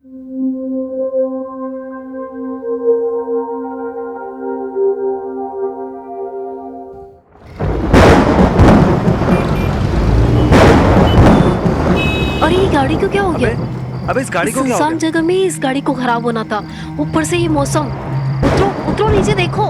अरे ये गाड़ी को क्या हो गया? अबे इस गाड़ी को क्या हो सुनसान गया? जगह में इस गाड़ी को खराब होना था, ऊपर से ये मौसम। उतरो उतरो नीचे देखो।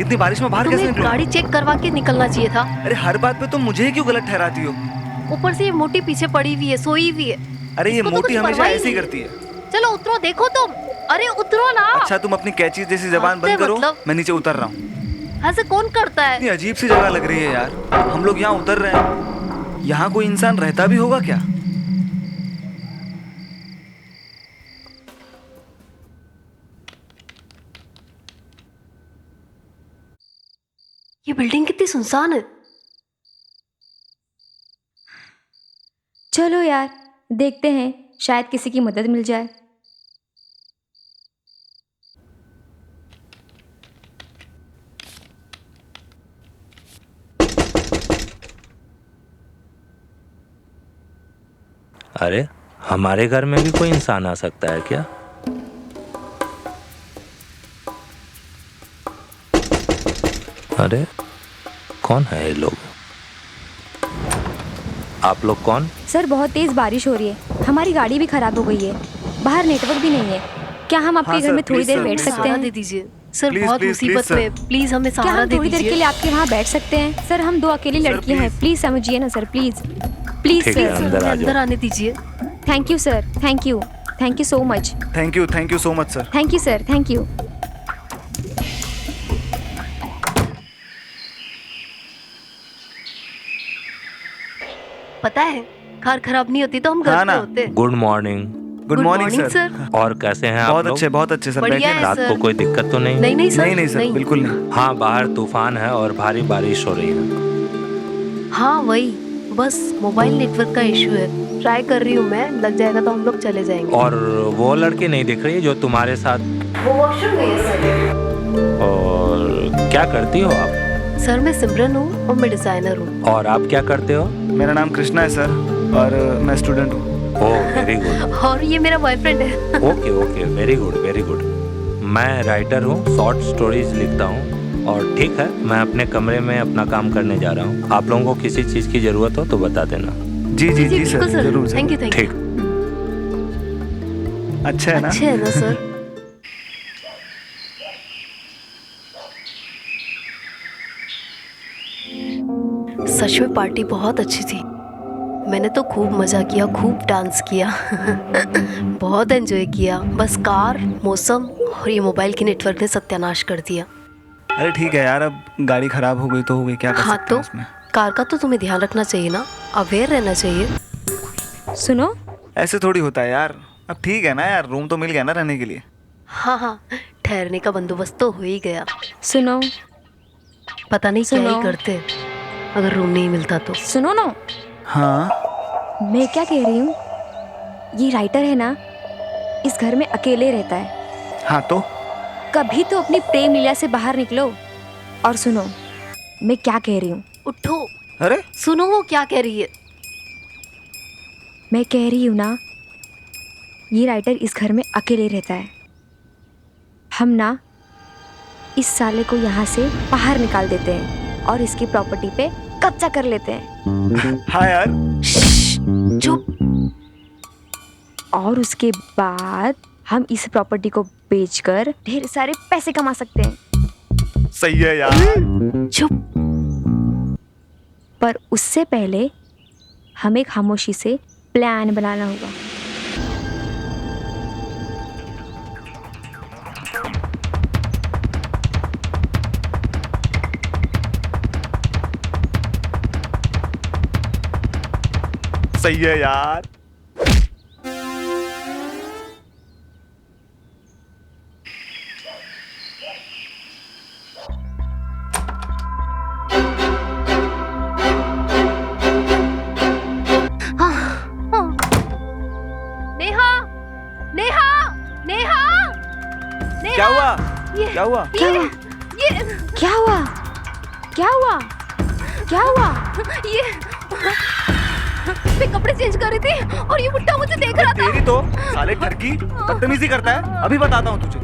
इतनी बारिश में बाहर कैसे तुम्हें निकलूं? गाड़ी चेक करवा के निकलना चाहिए था। अरे हर बात पे तुम मुझे ही क्यों गलत ठहराती हो? ऊपर से ये मोटी पीछे पड़ी हुई है, सोई हुई है। अरे ये इसको तो मोटी कुछ हमेशा परवाह ही ऐसे ही नहीं। करती है। चलो उतरो, देखो तुम। अरे उतरो ना। अच्छा तुम अपनी कैची जैसी जबान हद है बंद करो, मतलब। मैं नीचे उतर रहा हूँ। ऐसे कौन करता है? इतनी अजीब सी जगह लग रही है यार। हम लोग यहाँ उतर रहे हैं, यहाँ कोई इंसान रहता भी होगा क्या? ये बिल्डिंग कितनी सुनसान है। चलो यार, देखते हैं, शायद किसी की मदद मिल जाए। अरे हमारे घर में भी कोई इंसान आ सकता है क्या? अरे कौन है ये लोग? आप लोग कौन? सर बहुत तेज बारिश हो रही है, हमारी गाड़ी भी खराब हो गई है, बाहर नेटवर्क भी नहीं है। क्या हम आपके हाँ घर सर, में थोड़ी प्लीज देर सर, बैठ प्लीज सकते सहारा हैं? दे दीजिए सर, प्लीज, बहुत प्लीज, मुसीबत प्लीज, में, प्लीज हमें क्या सहारा हम दे थोड़ी देर के दीजिए। लिए आपके वहाँ बैठ सकते हैं? सर हम 2 अकेली सर, लड़कियां हैं, प्लीज। प्लीज समझिए ना सर, प्लीज प्लीज ठीक है, सर। अंदर आ अंदर जाओ। आने दीजिए। Thank you sir, thank you so much. Thank you so much sir. Thank you sir, thank you. पता है, कार खराब नहीं होती तो हम घर हाँ पे ना। होते। Good morning. Good morning sir. और कैसे हैं आप बहुत लोग? अच्छे सर। बढ़िया बैठिए है ना। रात सर। को कोई दिक्कत तो नहीं? नहीं नहीं सर, नहीं सर, बिल्कुल नहीं। हाँ, बाहर तूफान है और भारी बारिश हो रही है। हाँ वही, बस मोबाइल नेटवर्क का इशू है। ट्राई कर रही हूँ मैं, लग जाएगा तो हम लोग चले जाएंगे। और वो लड़की नहीं दिख रही जो तुम्हारे साथ? वो वॉशरूम गई है सर। और क्या करती हो आप? सर मैं सिमरन हूँ और मैं डिजाइनर हूँ। और आप क्या करते हो? मेरा नाम कृष्णा है सर, और मैं स्टूडेंट हूँ। Oh very good. और ये मेरा बॉयफ्रेंड है। Okay okay, very good very good. मैं राइटर हूँ, शॉर्ट स्टोरीज लिखता हूँ। और ठीक है, मैं अपने कमरे में अपना काम करने जा रहा हूँ। आप लोगों को किसी चीज़ की ज़रूरत हो तो बता देना। जी जी जी बिल्कुल सर, जरूर thank you sir. Thank you. ठीक। अच्छा है ना? अच्छे है ना सर? सच में पार्टी बहुत अच्छी थी। मैंने तो खूब मजा किया, खूब डांस किया। बहुत एंजॉय किया। बस कार, मौसम और ये मोबाइल की नेटवर्क ने सत्यानाश कर दिया। अरे ठीक है यार, अब गाड़ी खराब हो गई तो हो गई, क्या कर हाँ सकते तो हैं उसमें। कार का तो तुम्हें ध्यान रखना चाहिए ना, अवेयर रहना चाहिए। सुनो, ऐसे थोड़ी होता है यार। अब ठीक है ना यार, रूम तो मिल गया ना रहने के लिए। हाँ हाँ, ठहरने का बंदोबस्त तो हो ही गया। सुनो, पता नहीं क्या सुनो। ही करते अगर रूम नहीं मिलता तो। सुनो ना, हाँ मैं क्या कह रही हूँ, ये राइटर है ना, इस घर में अकेले रहता है। हाँ तो कभी तो अपनी प्रेम लीला से बाहर निकलो। और सुनो, मैं क्या कह रही हूँ। उठो, अरे सुनो वो क्या कह रही है। मैं कह रही हूँ ना, ये राइटर इस घर में अकेले रहता है। हम ना इस साले को यहाँ से बाहर निकाल देते हैं और इसकी प्रॉपर्टी पे कब्जा कर लेते हैं। हाँ यार, चुप। और उसके बाद हम इस प्रॉपर्टी को बेचकर ढेर सारे पैसे कमा सकते हैं। सही है यार। चुप। पर उससे पहले हमें खामोशी से प्लान बनाना होगा। सही है यार। नेहा, नेहा, नेहा, नेहा। क्या हुआ? ये, क्या हुआ? क्या हुआ? ये, क्या हुआ? क्या हुआ? क्या हुआ? ये पे कपड़े चेंज कर रही थी और ये बुड्ढा मुझे देख रहा था। तेरी तो साले ठरकी बदतमीजी करता है, अभी बताता हूँ तुझे।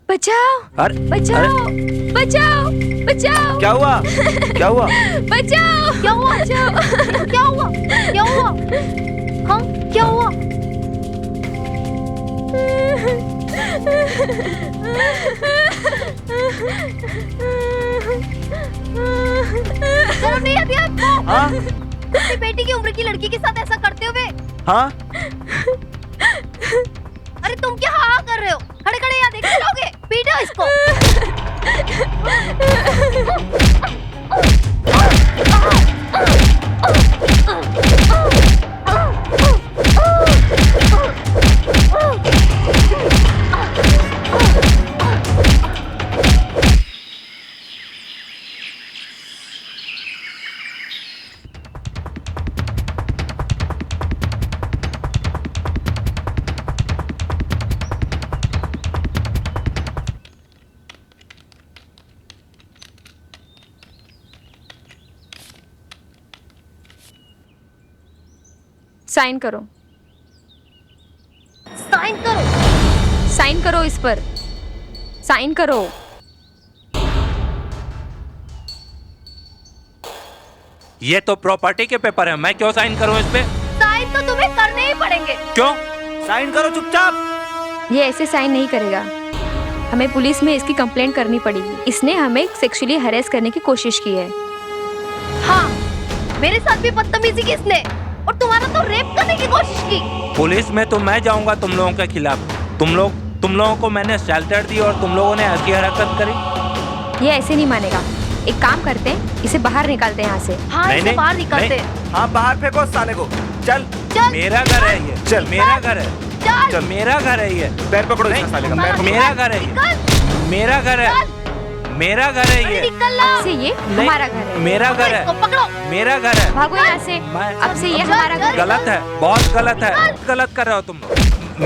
बचाओ अरे बचाओ बचाओ बचाओ क्या हुआ? क्या हुआ? बचाओ क्या हुआ? क्या हुआ? क्या हुआ? हाँ, क्या हुआ? शर्म नहीं आती आपको? हाँ अपनी बेटी की उम्र की लड़की के साथ ऐसा करते हुए? हाँ अरे तुम क्या हाँ कर रहे हो? खड़े खड़े यहाँ देखते रहोगे? पीटो इसको। साइन करो, साइन करो। साइन करो इस पर, साइन करो। ये तो प्रॉपर्टी के पेपर है, मैं क्यों साइन करूं इस पे? साइन तो तुम्हें करने ही पड़ेंगे। क्यों? साइन करो चुपचाप। ये ऐसे साइन नहीं करेगा, हमें पुलिस में इसकी कंप्लेंट करनी पड़ेगी। इसने हमें सेक्सुअली हरेस करने की कोशिश की है। हाँ, मेरे साथ भी बदतमीजी की इसने, और तुम्हारा तो रेप करने की कोशिश की। पुलिस में तो मैं जाऊंगा तुम लोगों के खिलाफ। तुम लोगों को मैंने शेल्टर दी और तुम लोगों ने ऐसी हरकत करी। ये ऐसे नहीं मानेगा, एक काम करते हैं, इसे बाहर निकालते हैं यहाँ से। हाँ, नहीं, इसे नहीं, बाहर निकालते। नहीं। हाँ बाहर फेंको उस साले को। चल चल मेरा घर है ये, चल। मेरा घर है, चल मेरा घर है ये, पैर पकड़ो इस साले का, पैर पकड़ो। मेरा घर है ये, मेरा घर है, मेरा घर है ये। निकल ला। अब से ये नहीं, हमारा घर है। मेरा घर इसको है, पकड़ो। मेरा घर है। भागो यहाँ से, मैं अब से ये हमारा घर है। गलत है, बहुत गलत है, गलत कर रहे हो तुम लोग।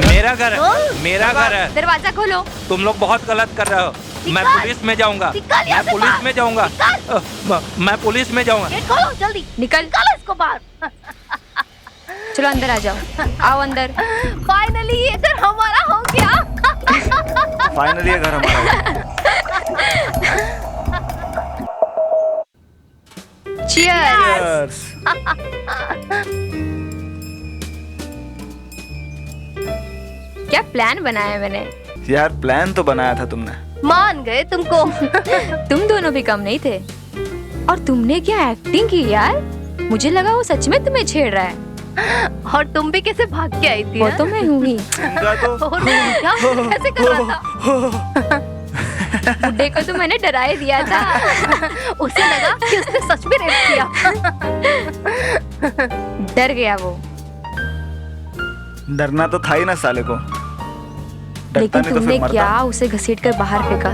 मेरा घर है, मेरा घर है। दरवाजा खोलो। तुम लोग बहुत गलत कर रहे हो। मैं निकाल। पुलिस में जाऊंगा, निकाल यहाँ मैं से पुलिस बाहर। में जाऊंगा, मैं पुलिस में जाऊंगा। गेट खोलो जल्दी। निकल। निकालो इसको बाहर। चलो अंदर आ जाओ, आओ अंदर। फाइनली ये घर हमारा हो गया। फाइनली ये घर हमारा है। Cheers। Cheers। क्या प्लान बनाया है मैंने। यार प्लान तो बनाया था तुमने। मान गए तुमको। तुम दोनों भी कम नहीं थे, और तुमने क्या एक्टिंग की यार। मुझे लगा वो सच में तुम्हें छेड़ रहा है। और तुम भी कैसे भाग के आई थी? वो तो मैं हूँ ही। उनका तो और क्या कैसे कर रहा था? बुड्ढे को तो मैंने डरा ही दिया था। उसे लगा कि उसने सच में रेप किया। डर गया वो। डरना तो था ही ना साले को। डरता लेकिन नहीं तो तुमने फिर मरता। क्या उसे घसीटकर बाहर फेंका।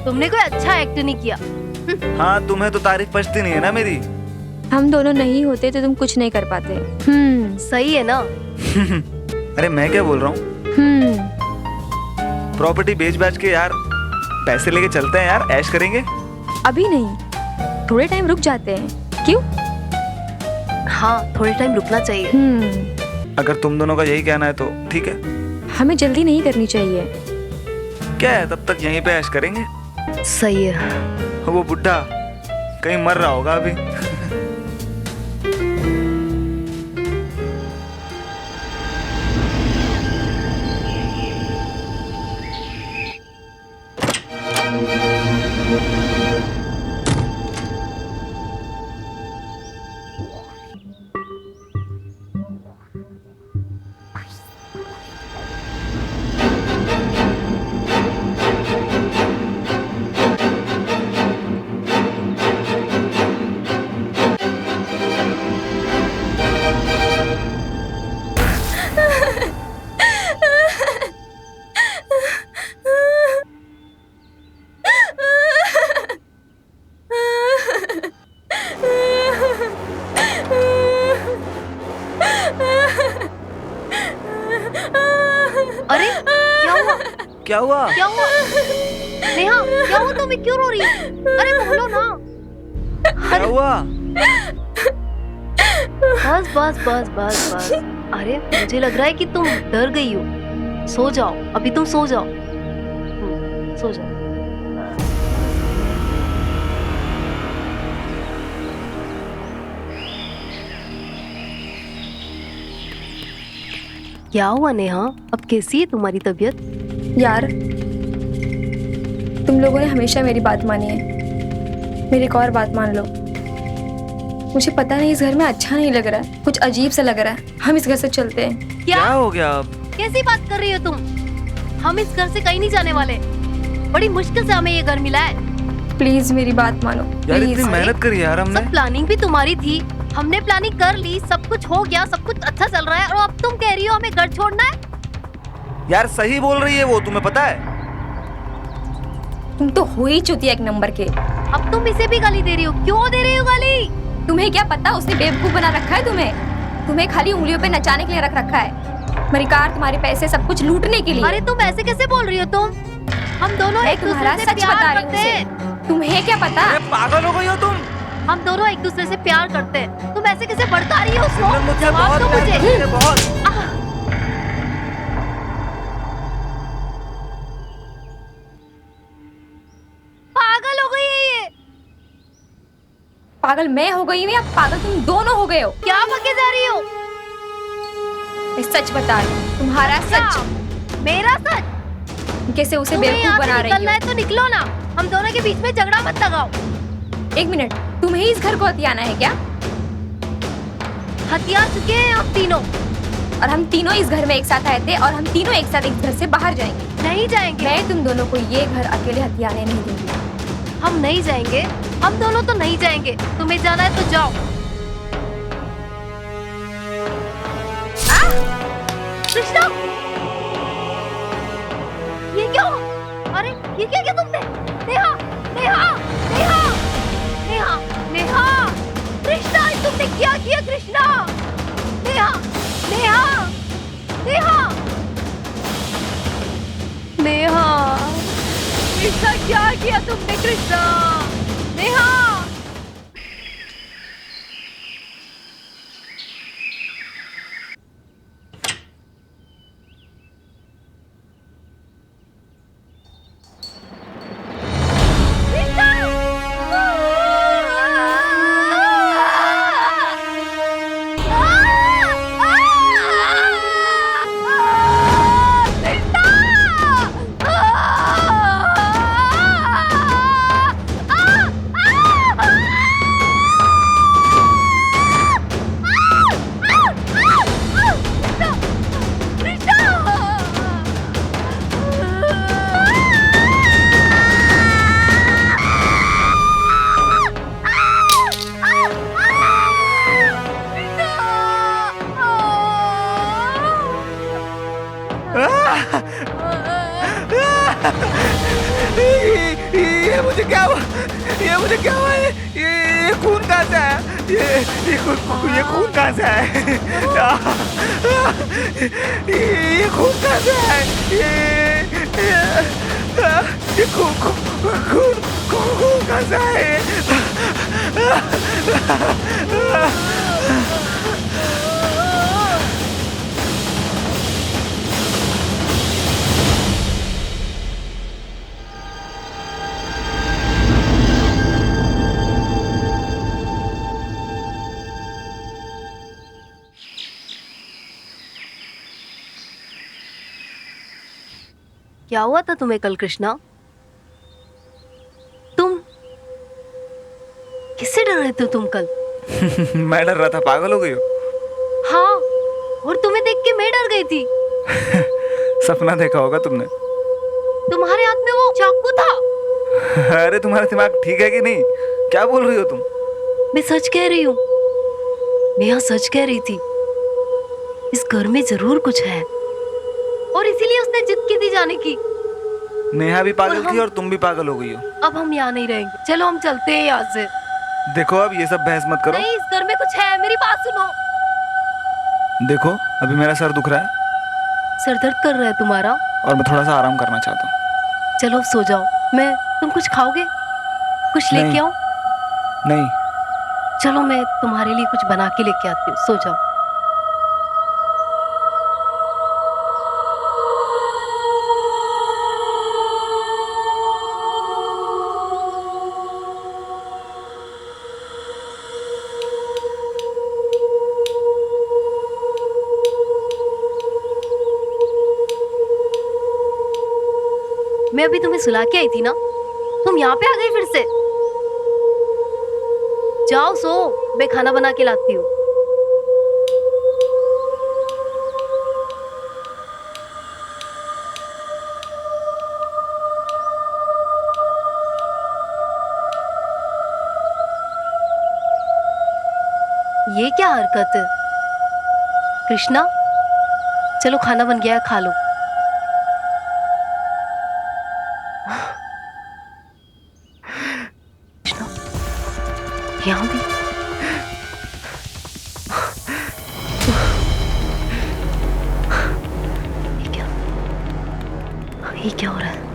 तुमने कोई अच्छा एक्ट नहीं किया। हाँ तुम्हें तो तारीफ पचती नहीं है ना मेरी। हम दोनों नहीं होते तो तुम कुछ नहीं कर पाते। सही है ना? अरे मैं क्या बोल रहा हूँ, प्रॉपर्टी बेच बाच के यार पैसे लेके चलते हैं यार, ऐश करेंगे। अभी नहीं, थोड़े टाइम रुक जाते हैं। क्यों? हाँ, थोड़े टाइम रुकना चाहिए। अगर तुम दोनों का यही कहना है तो ठीक है। हमें जल्दी नहीं करनी चाहिए। क्या है, तब तक यहीं पे ऐश करेंगे। सही है। वो बुड्ढा कहीं मर रहा होगा अभी। क्या हुआ? क्या हुआ? नेहा, क्या हुआ? तुम्हें क्यों रो रही हो? अरे बोलो ना। क्या हुआ? बस बस बस बस बस। अरे मुझे लग रहा है कि तुम डर गई हो। सो जाओ, अभी तुम सो जाओ। सो जाओ। क्या हुआ नेहा? अब कैसी है तुम्हारी तबीयत? यार, तुम लोगों ने हमेशा मेरी बात मानी है, मेरी एक और बात मान लो। मुझे पता नहीं, इस घर में अच्छा नहीं लग रहा है, कुछ अजीब सा लग रहा है। हम इस घर से चलते हैं। क्या हो गया अब? कैसी बात कर रही हो तुम? हम इस घर से कहीं नहीं जाने वाले। बड़ी मुश्किल से हमें ये घर मिला है। प्लीज मेरी बात मानो, यार प्लीज। इतनी मेहनत करी यार हमने। सब प्लानिंग भी तुम्हारी थी। हमने प्लानिंग कर ली, सब कुछ हो गया, सब कुछ अच्छा चल रहा है, और अब तुम कह रही हो हमें घर छोड़ना है? यार सही बोल रही है वो, तुम्हें पता है? तुम तो हो ही चुतिया एक नंबर के। अब तुम इसे भी गाली दे रही हो। क्यों दे रही हो गाली? तुम्हें क्या पता, उसने बेवकूफ बना रखा है तुम्हें खाली उंगलियों पे नचाने के लिए रख रखा है। मरिकार तुम्हारे पैसे सब कुछ लूटने के लिए। अरे तुम ऐसे कैसे बोल रही हो? तुम हम दोनों एक तुम्हारा दूसरे से सच प्यार बता रही करते हूँ हैं। उसे। तुम्हें क्या पता? अरे पागल हो गई हो तुम? हम दोनों एक दूसरे से प्यार करते हैं। तुम ऐसे कैसे भड़का रही हो उसको? तुमने मुझसे जवाब बहुत दो प्यार मुझे। किया है, बहुत। पागल हो गई है ये। पागल मैं हो गई हूँ या पागल तुम दोनों हो गए हो? क्या बके जा रही हो? मैं सच बता रही हूँ, तुम्हारा क्या? सच। मेरा सच? कैसे उसे तुम्हें बेवकूफ यहाँ बना से रही निकलना हो? है तो निकलो ना। हम दोनों के बीच में झगड़ा मत लगाओ। एक मिनट, तुम्हें इस घर को हथियाना है क्या? हथियार चुके हैं हम तीनों। और हम तीनों इस घर में एक साथ आए थे, और हम तीनों एक साथ इस घर से बाहर जाएंगे। नहीं जाएंगे। मैं तुम दोनों को ये घर अकेले हथियाने नहीं दूंगी। हम नहीं जाएंगे। हम दोनों तो नहीं जाएंगे। तुम्हें जाना है तो जाओ। कृष्णा, ये क्या हुआ? अरे ये क्या किया तुमने? नेहा, नेहा, नेहा, नेहा, नेहा, कृष्णा, ये तुमने क्या किया? कृष्णा, नेहा, नेहा, नेहा, नेहा, कृष्णा, क्या किया तुमने? कृष्णा, नेहा। ये मुझे क्या हुआ? ये मुझे क्या हुआ? ये खून कहाँ से आया? ये खून कहाँ से आया? ये खून कहाँ से आया? ये खून कहाँ से आया? क्या हुआ था तुम्हें कल कृष्णा? तुम किससे डर रहे थे तुम कल? मैं डर रहा था। पागल हो गई हो? हाँ, और तुम्हें देख के मैं डर गई थी। सपना देखा होगा तुमने। तुम्हारे हाथ में वो चाकू था। अरे तुम्हारा दिमाग ठीक है कि नहीं? क्या बोल रही हो तुम? मैं सच कह रही हूँ। नेहा सच कह रही थी। इस घर में जरूर कुछ है, और इसीलिए उसने जिद की थी जाने की। नेहा भी पागल थी और तुम भी पागल हो गई हो। अब हम यहाँ नहीं रहेंगे। चलो हम चलते हैं यहाँ से। देखो अब ये सब बहस मत करो। नहीं, इस घर में कुछ है। मेरी बात सुनो। देखो अभी मेरा सर दुख रहा है, सर दर्द कर रहा है तुम्हारा? और मैं थोड़ा सा आराम करना चाहता हूँ। चलो सो जाओ। तुम कुछ खाओगे? कुछ लेके नहीं। आऊं? नहीं। चलो मैं तुम्हारे लिए कुछ बना के लेके आती हूँ, सो जाओ। मैं अभी तुम्हें सुला के आई थी ना, तुम यहाँ पे आ गई फिर से। जाओ सो, मैं खाना बना के लाती हूँ। ये क्या हरकत है कृष्णा? चलो खाना बन गया है, खा लो। कृष्णा, यहाँ भी? ये क्या हो रहा है?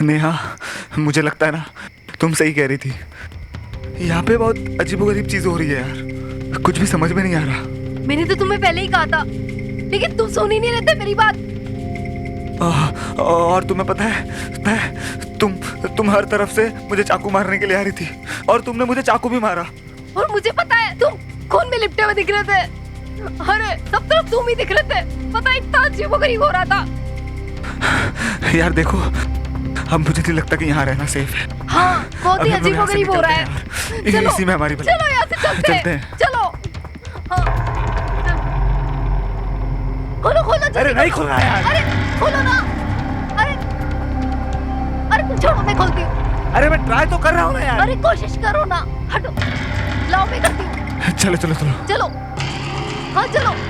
नेहा, मुझे लगता है ना तुम सही कह रही थी। यहाँ पे बहुत अजीबोगरीब चीज हो रही है यार, कुछ भी समझ में नहीं आ रहा। मैंने तो तुम्हें पहले ही कहा था, लेकिन तुम सुन ही नहीं रहे थे मेरी बात। और तुम्हें पता है तुम हर तरफ से मुझे चाकू मारने के लिए आ रही थी, और तुमने मुझे चाकू भी मारा। और मुझे पता है तुम खून में लिपटे हुए दिख रहे थे। अरे सब तरफ तुम ही दिख रहे थे। पता है इतना अजीबोगरीब हो रहा था। यार देखो, अब मुझे नहीं लगता कि यहाँ रहना सेफ है। हाँ, बहुत ही अजीबोगरीब हो रहा है। चलो, इसी में हमारी चलो यहाँ से चलते हैं। चलो। हाँ, खोलो खोलो जल्दी। अरे नहीं खोल रहा यार। अरे खोलो ना। अरे अरे तुम छोड़ो, मैं खोलती हूँ। अरे मैं ट्राई तो कर रहा हूँ ना यार। अरे कोशिश करो ना। हटो, लाओ मैं करती हूँ। चलो चलो चलो। चलो, हाँ चलो।